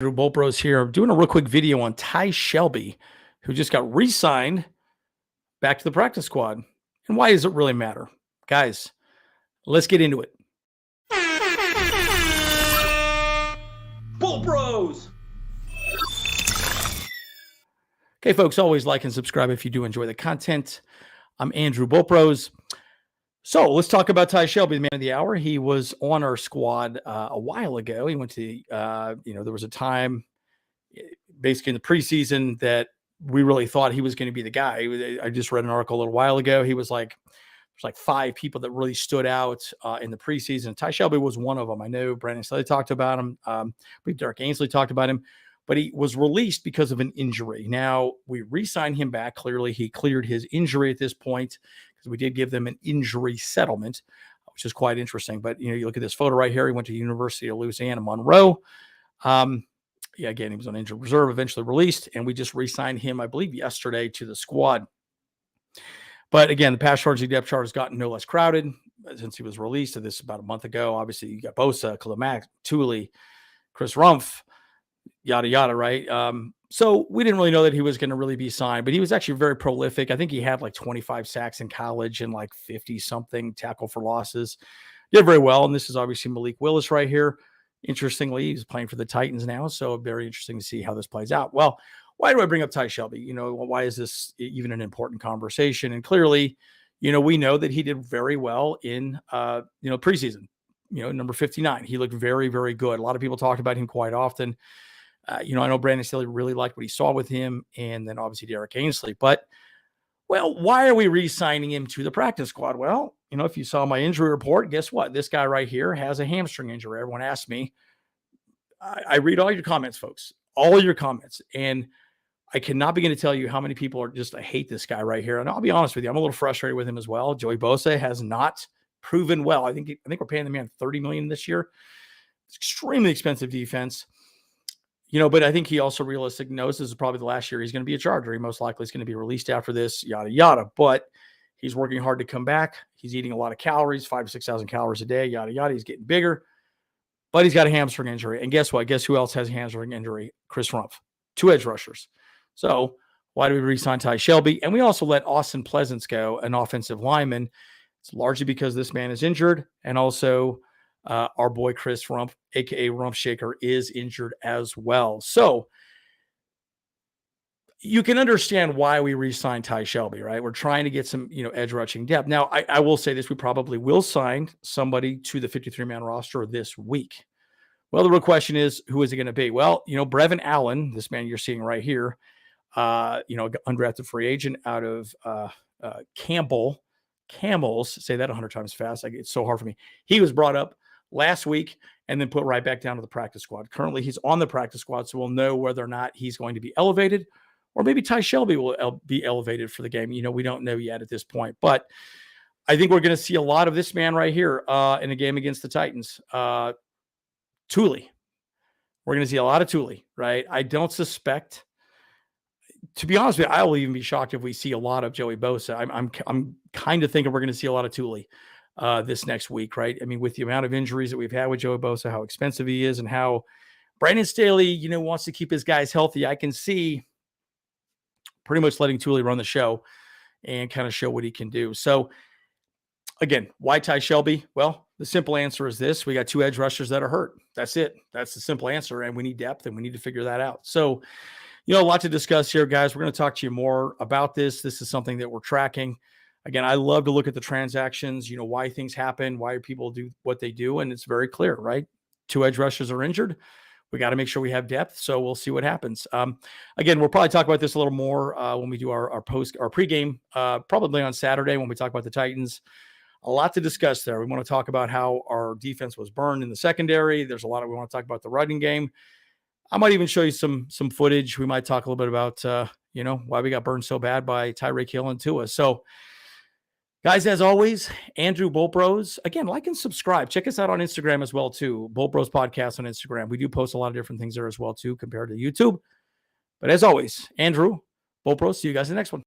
Drew Boltbros here, doing a real quick video on Ty Shelby, who just got re-signed back to the practice squad. And why does it really matter? Guys, let's get into it. Boltbros! Okay, folks, always like and subscribe if you do enjoy the content. I'm Andrew Boltbros. So let's talk about Ty Shelby, the man of the hour. He was on our squad a while ago. He went to, there was a time basically in the preseason that we really thought he was going to be the guy. I just read an article a little while ago. He was like, there's like 5 people that really stood out in the preseason. Ty Shelby was one of them. I know Brandon Staley talked about him. I believe Derek Ainsley talked about him, but he was released because of an injury. Now we re-signed him back. Clearly he cleared his injury at this point because we did give them an injury settlement, which is quite interesting. But, you look at this photo right here. He went to the University of Louisiana, Monroe. Again, he was on injured reserve, eventually released, and we just re-signed him, I believe, yesterday to the squad. But again, the pass shortage depth chart has gotten no less crowded since he was released. So this is about a month ago. Obviously, you got Bosa, Khalil Mack, Thule, Chris Rumph, yada, yada, right? So we didn't really know that he was going to really be signed, but he was actually very prolific. I think he had like 25 sacks in college and like 50-something tackle for losses. Did very well, and this is obviously Malik Willis right here. Interestingly, he's playing for the Titans now, so very interesting to see how this plays out. Well, why do I bring up Ty Shelby? Why is this even an important conversation? And clearly, we know that he did very well in, preseason, number 59. He looked very, very good. A lot of people talked about him quite often. I know Brandon Staley really liked what he saw with him, and then obviously Derek Ainsley. But, well, why are we re-signing him to the practice squad? Well, if you saw my injury report, guess what? This guy right here has a hamstring injury. Everyone asked me. I read all your comments, folks, all your comments. And I cannot begin to tell you how many people are just, I hate this guy right here. And I'll be honest with you, I'm a little frustrated with him as well. Joey Bosa has not proven well. I think we're paying the man $30 million this year. It's extremely expensive defense. But I think he also realistically knows this is probably the last year he's going to be a Charger. He most likely is going to be released after this, yada, yada. But he's working hard to come back. He's eating a lot of calories, 5,000 to 6,000 calories a day, yada, yada. He's getting bigger, but he's got a hamstring injury. And guess what? Guess who else has a hamstring injury? Chris Rumph, 2 edge rushers. So why do we re-sign Ty Shelby? And we also let Austin Pleasance go, an offensive lineman. It's largely because this man is injured. And also our boy Chris Rumph, a.k.a. Rumph Shaker, is injured as well. So you can understand why we re-signed Ty Shelby, right? We're trying to get some, edge rushing depth. Now, I will say this, we probably will sign somebody to the 53-man roster this week. Well, the real question is, who is it going to be? Well, Brevin Allen, this man you're seeing right here, undrafted free agent out of Camels, say that 100 times fast. It's so hard for me. He was brought up last week and then put right back down to the practice squad. Currently, he's on the practice squad, so we'll know whether or not he's going to be elevated, or maybe Ty Shelby will be elevated for the game. We don't know yet at this point. But I think we're going to see a lot of this man right here in a game against the Titans. Thule. We're going to see a lot of Thule, right? I don't suspect, to be honest with you, I will even be shocked if we see a lot of Joey Bosa. I'm kind of thinking we're going to see a lot of Thule this next week, right? I mean, with the amount of injuries that we've had with Joey Bosa, how expensive he is, and how Brandon Staley, wants to keep his guys healthy, I can see pretty much letting Thule run the show and kind of show what he can do. So again, why Ty Shelby? Well, the simple answer is this. We got 2 edge rushers that are hurt. That's it. That's the simple answer. And we need depth, and we need to figure that out. So, a lot to discuss here, guys. We're going to talk to you more about this. This is something that we're tracking. Again, I love to look at the transactions, why things happen, why people do what they do. And it's very clear, right? 2 edge rushers are injured. We got to make sure we have depth. So we'll see what happens. Again, we'll probably talk about this a little more when we do our pregame, probably on Saturday when we talk about the Titans. A lot to discuss there. We want to talk about how our defense was burned in the secondary. There's a lot we want to talk about the running game. I might even show you some footage. We might talk a little bit about, why we got burned so bad by Tyreek Hill and Tua. So, guys, as always, Andrew Boltbros. Again, like and subscribe. Check us out on Instagram as well, too. Boltbros Podcast on Instagram. We do post a lot of different things there as well, too, compared to YouTube. But as always, Andrew Boltbros. See you guys in the next one.